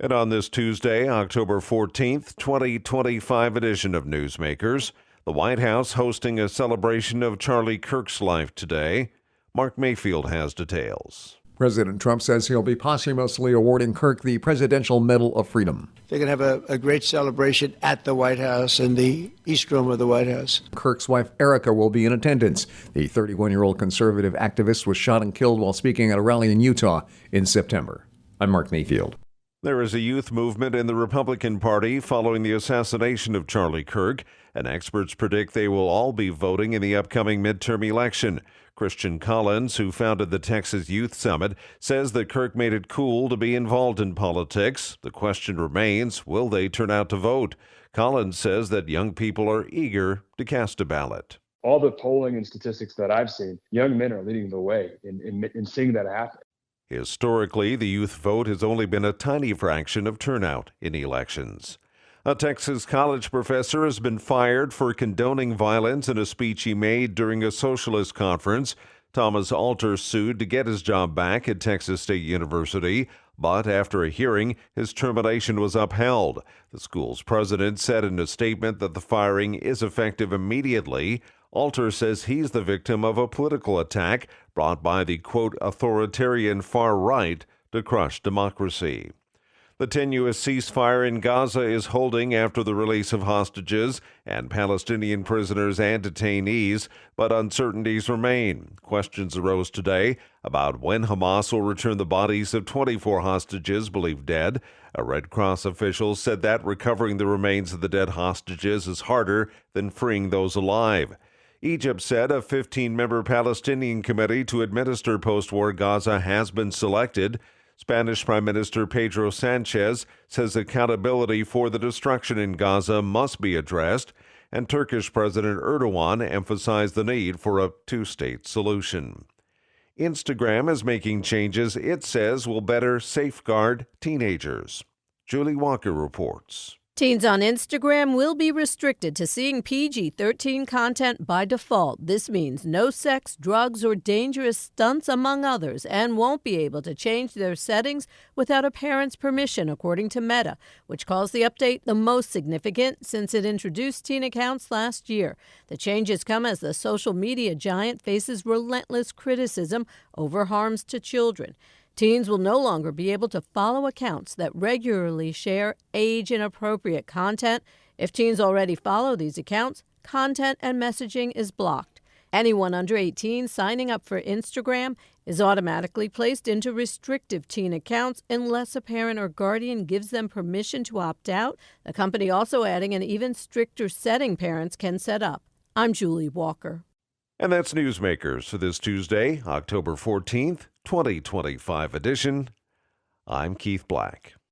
And on this Tuesday, October 14th, 2025 edition of Newsmakers, the White House hosting a celebration of Charlie Kirk's life today. Mark Mayfield has details. President Trump says he'll be posthumously awarding Kirk the Presidential Medal of Freedom. They're going to have a great celebration at the White House in the East Room of the White House. Kirk's wife, Erica, will be in attendance. The 31-year-old conservative activist was shot and killed while speaking at a rally in Utah in September. I'm Mark Mayfield. There is a youth movement in the Republican Party following the assassination of Charlie Kirk, and experts predict they will all be voting in the upcoming midterm election. Christian Collins, who founded the Texas Youth Summit, says that Kirk made it cool to be involved in politics. The question remains, will they turn out to vote? Collins says that young people are eager to cast a ballot. All the polling and statistics that I've seen, young men are leading the way in seeing that happen. Historically, the youth vote has only been a tiny fraction of turnout in elections. A Texas college professor has been fired for condoning violence in a speech he made during a socialist conference. Thomas Alter sued to get his job back at Texas State University, but after a hearing, his termination was upheld. The school's president said in a statement that the firing is effective immediately. Alter says he's the victim of a political attack brought by the, quote, authoritarian far right to crush democracy. The tenuous ceasefire in Gaza is holding after the release of hostages and Palestinian prisoners and detainees, but uncertainties remain. Questions arose today about when Hamas will return the bodies of 24 hostages believed dead. A Red Cross official said that recovering the remains of the dead hostages is harder than freeing those alive. Egypt said a 15-member Palestinian committee to administer post-war Gaza has been selected. Spanish Prime Minister Pedro Sanchez says accountability for the destruction in Gaza must be addressed, and Turkish President Erdogan emphasized the need for a two-state solution. Instagram is making changes it says will better safeguard teenagers. Julie Walker reports. Teens on Instagram will be restricted to seeing PG-13 content by default. This means no sex, drugs, or dangerous stunts, among others, and won't be able to change their settings without a parent's permission, according to Meta, which calls the update the most significant since it introduced teen accounts last year. The changes come as the social media giant faces relentless criticism over harms to children. Teens will no longer be able to follow accounts that regularly share age-inappropriate content. If teens already follow these accounts, content and messaging is blocked. Anyone under 18 signing up for Instagram is automatically placed into restrictive teen accounts unless a parent or guardian gives them permission to opt out. The company also adding an even stricter setting parents can set up. I'm Julie Walker. And that's Newsmakers for this Tuesday, October 14th, 2025 edition. I'm Keith Black.